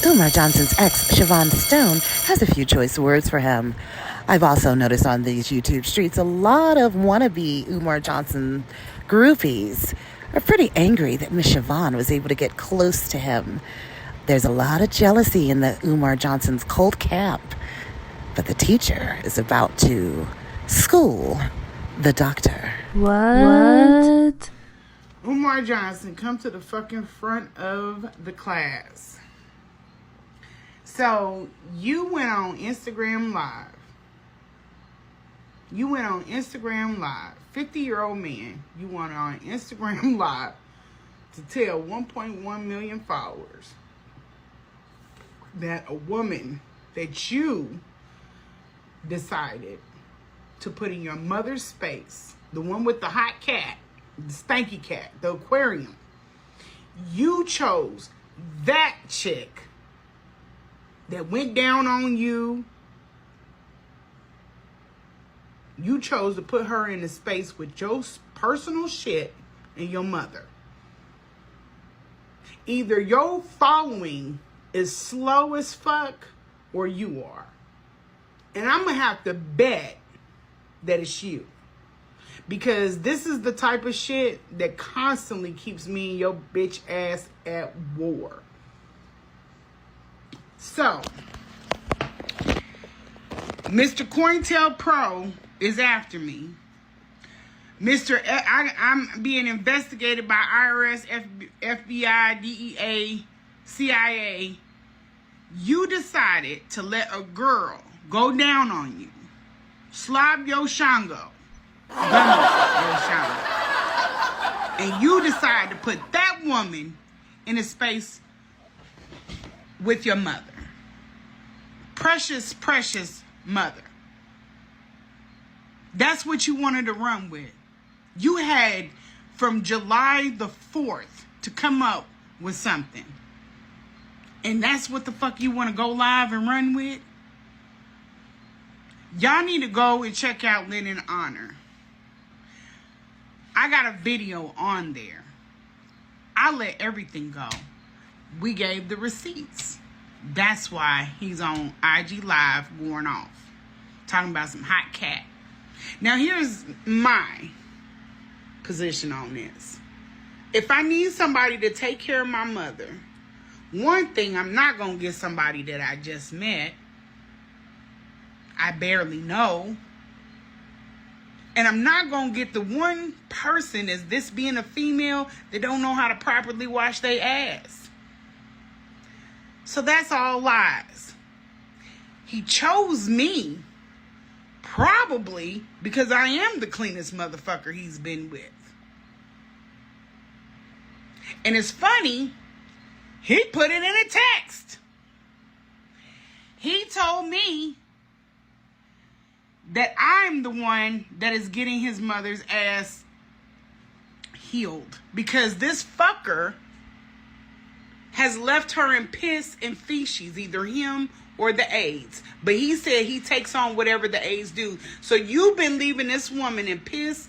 Umar Johnson's ex, Siobhan Stone, has a few choice words for him. I've also noticed on these YouTube streets a lot of wannabe Umar Johnson groupies are pretty angry that Miss Siobhan was able to get close to him. There's a lot of jealousy in the Umar Johnson's cult camp, but the teacher is about to school the doctor. What? Umar Johnson, come to the fucking front of the class. So, you went on Instagram Live. 50-year-old man, you went on Instagram Live to tell 1.1 million followers that a woman that you decided to put in your mother's space, the one with the hot cat, the stanky cat, the aquarium, you chose that chick that went down on you. You chose to put her in a space with your personal shit and your mother. Either your following is slow as fuck or you are. And I'm going to have to bet that it's you. Because this is the type of shit that constantly keeps me and your bitch ass at war. So, Mr. COINTELPRO is after me. I'm being investigated by IRS, FBI, DEA, CIA. You decided to let a girl go down on you. Slob your shango. And you decide to put that woman in a space with your mother. Precious, precious mother. That's what you wanted to run with. You had from July the 4th to come up with something. And that's what the fuck you want to go live and run with? Y'all need to go and check out Linen Honor. I got a video on there. I let everything go. We gave the receipts. That's why he's on IG Live going off. Talking about some hot cat. Now here's my position on this. If I need somebody to take care of my mother, one thing, I'm not going to get somebody that I just met. I barely know. And I'm not going to get the one person, as this being a female, that don't know how to properly wash their ass. So that's all lies. He chose me probably because I am the cleanest motherfucker he's been with. And it's funny, he put it in a text. He told me that I'm the one that is getting his mother's ass healed. Because this fucker has left her in piss and feces, either him or the AIDS. But he said he takes on whatever the AIDS do. So you've been leaving this woman in piss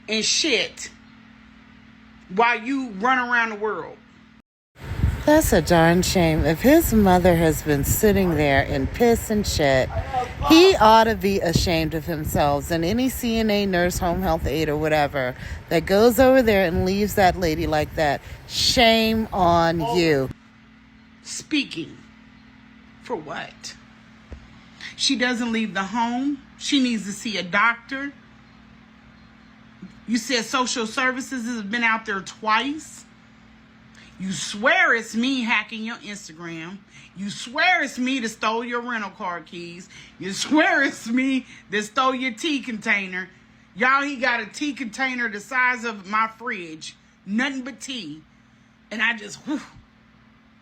and shit while you run around the world. That's a darn shame. If his mother has been sitting there in piss and shit, he ought to be ashamed of himself. And any CNA, nurse, home health aide, or whatever that goes over there and leaves that lady like that, shame on you. Speaking. For what? She doesn't leave the home. She needs to see a doctor. You said social services has been out there twice. You swear it's me hacking your Instagram. You swear it's me that stole your rental car keys. You swear it's me that stole your tea container. Y'all, he got a tea container the size of my fridge. Nothing but tea. And I just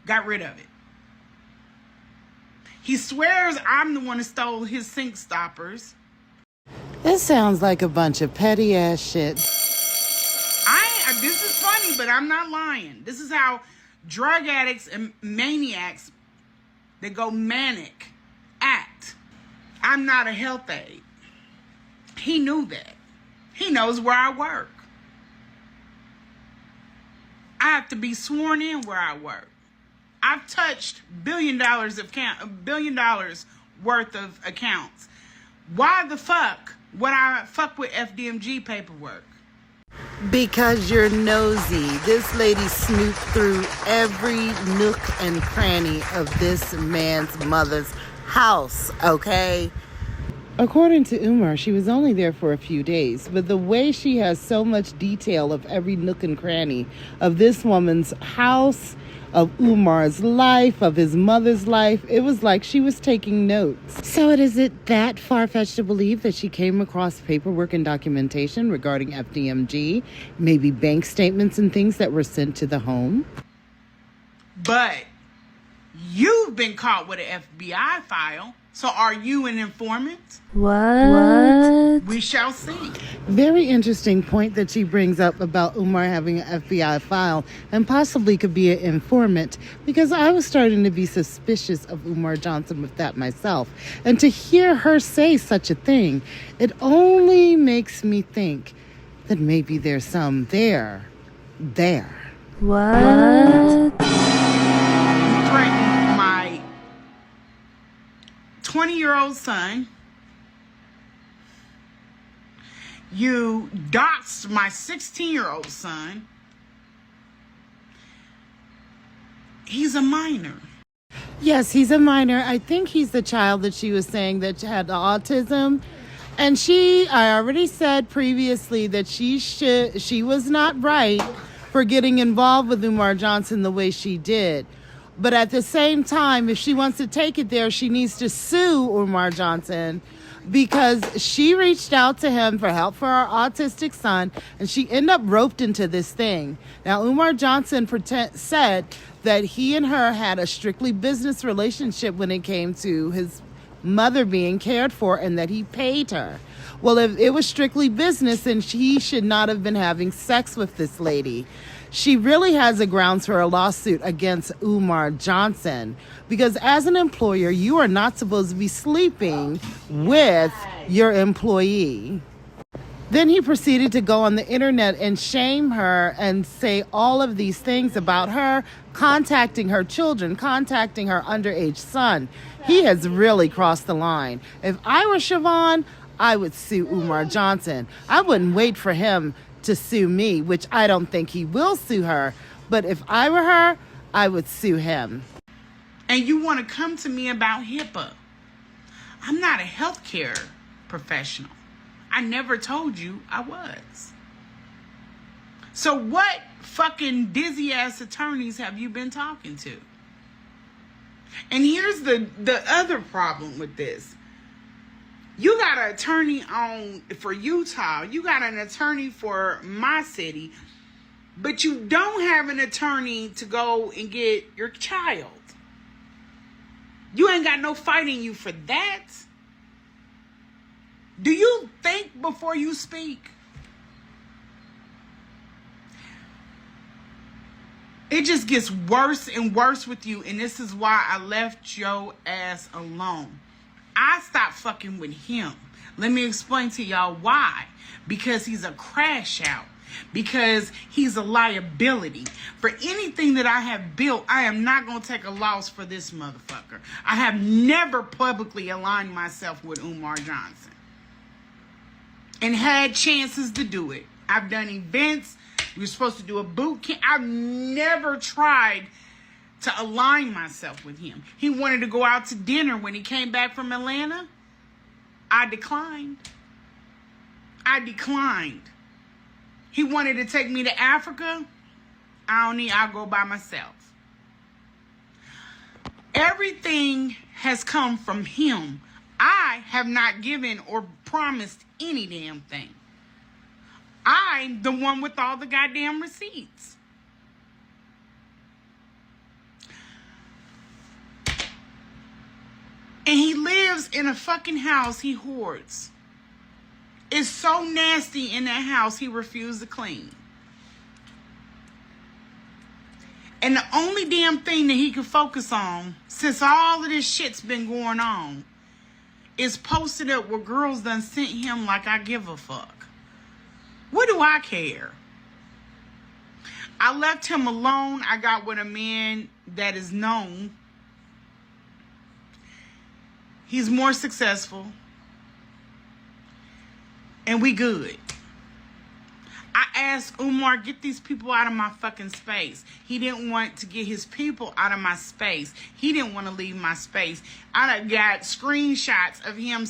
got rid of it. He swears I'm the one that stole his sink stoppers. It sounds like a bunch of petty ass shit. This is funny, but I'm not lying. This is how drug addicts and maniacs that go manic act. I'm not a health aide. He knew that. He knows where I work. I have to be sworn in where I work. I've touched $1 billion worth of accounts. Why the fuck would I fuck with FDMG paperwork? Because you're nosy. This lady snooped through every nook and cranny of this man's mother's house, okay? According to Umar, she was only there for a few days, but the way she has so much detail of every nook and cranny of this woman's house, of Umar's life, of his mother's life, it was like she was taking notes. So is it that far-fetched to believe that she came across paperwork and documentation regarding FDMG, maybe bank statements and things that were sent to the home? But you've been caught with an FBI file, so are you an informant? What? We shall see. Very interesting point that she brings up about Umar having an FBI file and possibly could be an informant, because I was starting to be suspicious of Umar Johnson with that myself. And to hear her say such a thing, it only makes me think that maybe there's some there. What? You threatened my 20-year-old son. You doxed my 16-year-old son. He's a minor. Yes, he's a minor. I think he's the child that she was saying that had autism. And I already said previously that she was not right for getting involved with Umar Johnson the way she did. But at the same time, if she wants to take it there, she needs to sue Umar Johnson, because she reached out to him for help for her autistic son, and she ended up roped into this thing. Now, Umar Johnson said that he and her had a strictly business relationship when it came to his mother being cared for, and that he paid her. Well, if it was strictly business, then he should not have been having sex with this lady. She really has a grounds for a lawsuit against Umar Johnson, because as an employer, you are not supposed to be sleeping with your employee. Then he proceeded to go on the internet and shame her and say all of these things about her, contacting her children, contacting her underage son. He has really crossed the line. If I were Siobhan, I would sue Umar Johnson. I wouldn't wait for him to sue me, which I don't think he will sue her. But if I were her, I would sue him. And you want to come to me about HIPAA? I'm not a healthcare professional. I never told you I was. So what fucking dizzy ass attorneys have you been talking to? And here's the other problem with this. You got an attorney for Utah. You got an attorney for my city. But you don't have an attorney to go and get your child. You ain't got no fight in you for that. Do you think before you speak? It just gets worse and worse with you. And this is why I left your ass alone. I stopped fucking with him. Let me explain to y'all why. Because he's a crash out. Because he's a liability. For anything that I have built, I am not going to take a loss for this motherfucker. I have never publicly aligned myself with Umar Johnson. And had chances to do it. I've done events. We were supposed to do a boot camp. I've never tried to align myself with him. He wanted to go out to dinner when he came back from Atlanta. I declined. He wanted to take me to Africa. I'll go by myself. Everything has come from him. I have not given or promised any damn thing. I'm the one with all the goddamn receipts. And he lives in a fucking house he hoards. It's so nasty in that house he refused to clean. And the only damn thing that he could focus on, since all of this shit's been going on, is posted up where girls done sent him like I give a fuck. What do I care? I left him alone. I got with a man that is known. He's more successful. And we good. I asked Umar, get these people out of my fucking space. He didn't want to get his people out of my space. He didn't want to leave my space. I done got screenshots of him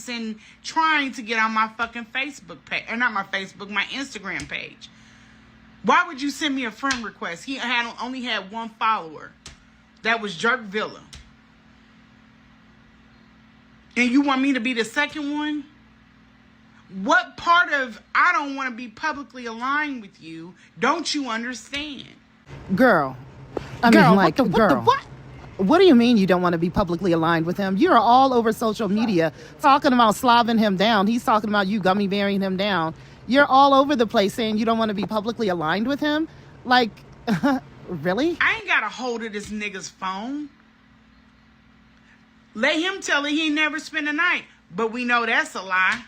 trying to get on my fucking Facebook page. Or not my Facebook, my Instagram page. Why would you send me a friend request? He only had one follower. That was Jerk Villa. And you want me to be the second one? What part of I don't want to be publicly aligned with you don't you understand? Girl, I mean, like, girl. What do you mean you don't want to be publicly aligned with him? You're all over social media talking about slobbing him down. He's talking about you gummy bearing him down. You're all over the place saying you don't want to be publicly aligned with him. Like, really? I ain't got a hold of this nigga's phone. Let him tell it he never spent a night. But we know that's a lie.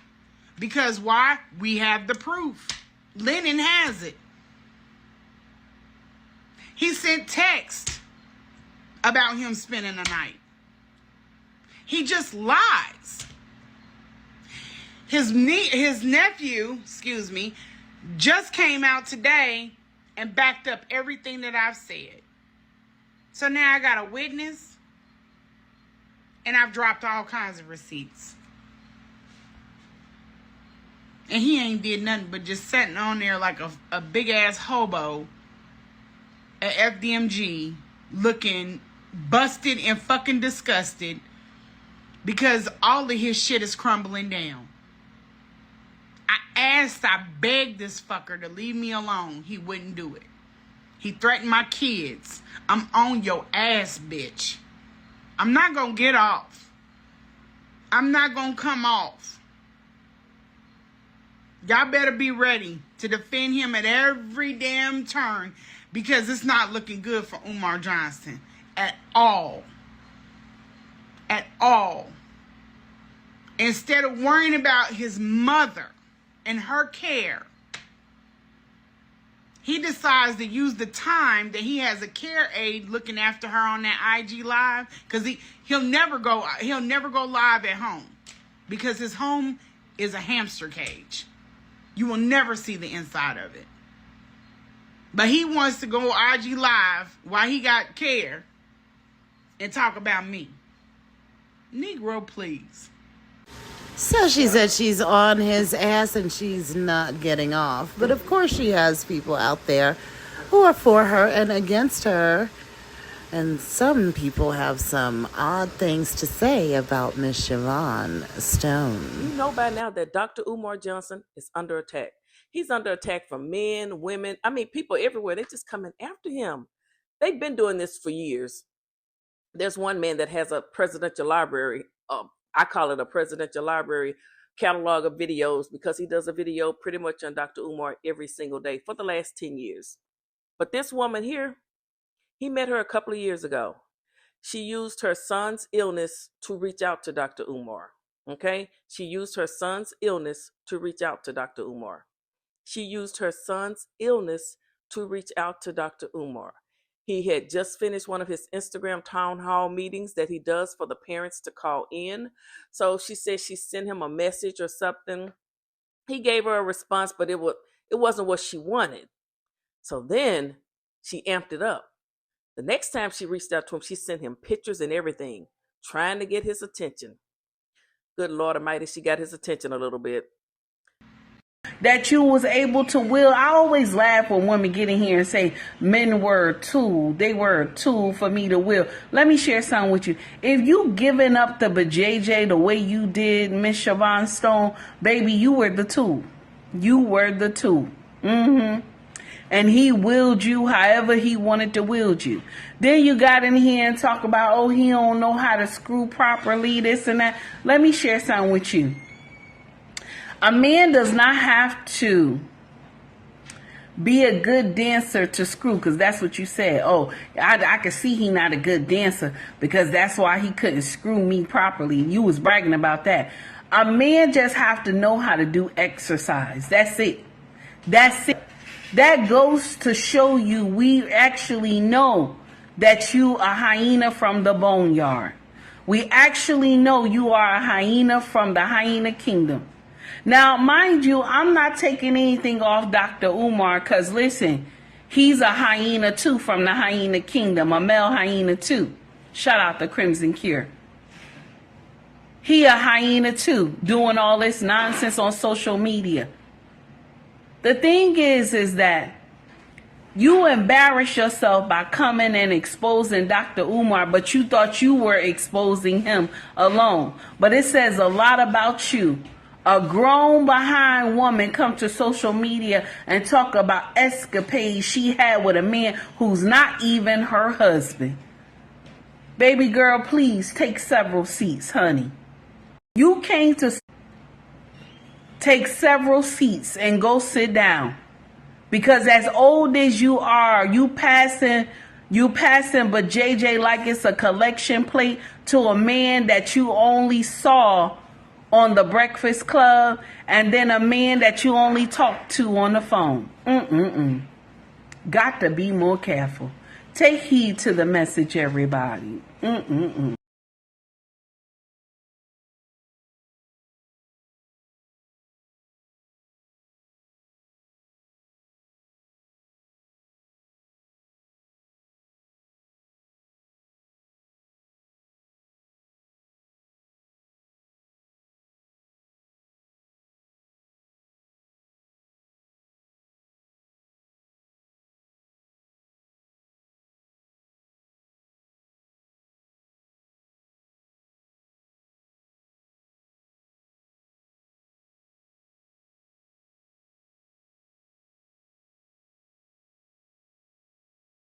Because why? We have the proof. Lennon has it. He sent text about him spending a night. He just lies. His nephew, just came out today and backed up everything that I've said. So now I got a witness and I've dropped all kinds of receipts. And he ain't did nothing but just sitting on there like a big ass hobo at FDMG looking busted and fucking disgusted because all of his shit is crumbling down. I begged this fucker to leave me alone. He wouldn't do it. He threatened my kids. I'm on your ass, bitch. I'm not gonna get off. I'm not gonna come off. Y'all better be ready to defend him at every damn turn because it's not looking good for Umar Johnson at all. At all. Instead of worrying about his mother and her care, he decides to use the time that he has a care aide looking after her on that IG live because he'll never go live at home because his home is a hamster cage. You will never see the inside of it. But he wants to go IG live while he got care and talk about me. Negro, please. So she said she's on his ass and she's not getting off. But of course she has people out there who are for her and against her. And some people have some odd things to say about Miss Siobhan Stone. You know by now that Dr. Umar Johnson is under attack. He's under attack from men, women. I mean, people everywhere. They're just coming after him. They've been doing this for years. There's one man that has a presidential library. I call it a presidential library catalog of videos because he does a video pretty much on Dr. Umar every single day for the last 10 years. But this woman here, he met her a couple of years ago. She used her son's illness to reach out to Dr. Umar. Okay? She used her son's illness to reach out to Dr. Umar. She used her son's illness to reach out to Dr. Umar. He had just finished one of his Instagram town hall meetings that he does for the parents to call in. So she said she sent him a message or something. He gave her a response, but it wasn't what she wanted. So then she amped it up. The next time she reached out to him, she sent him pictures and everything, trying to get his attention. Good Lord Almighty, she got his attention a little bit. That you was able to will. I always laugh when women get in here and say men were a tool. They were a tool for me to will. Let me share something with you. If you giving up the BJJ the way you did Miss Siobhan Stone, baby, you were the tool. You were the tool. And he willed you however he wanted to wield you. Then you got in here and talk about, oh, he don't know how to screw properly, this and that. Let me share something with you. A man does not have to be a good dancer to screw, because that's what you said. Oh, I can see he not a good dancer because that's why he couldn't screw me properly. You was bragging about that. A man just have to know how to do exercise. That's it. That's it. That goes to show you we actually know that you a hyena from the boneyard. We actually know you are a hyena from the hyena kingdom. Now, mind you, I'm not taking anything off Dr. Umar, because listen, he's a hyena too from the hyena kingdom, a male hyena too. Shout out to Crimson Cure. He a hyena too, doing all this nonsense on social media. The thing is that you embarrass yourself by coming and exposing Dr. Umar, but you thought you were exposing him alone. But it says a lot about you. A grown behind woman come to social media and talk about escapades she had with a man who's not even her husband. Baby girl, please take several seats, honey. You came to take several seats and go sit down. Because as old as you are, you passing but JJ like it's a collection plate to a man that you only saw on the Breakfast Club, and then a man that you only talk to on the phone. Got to be more careful. Take heed to the message, everybody.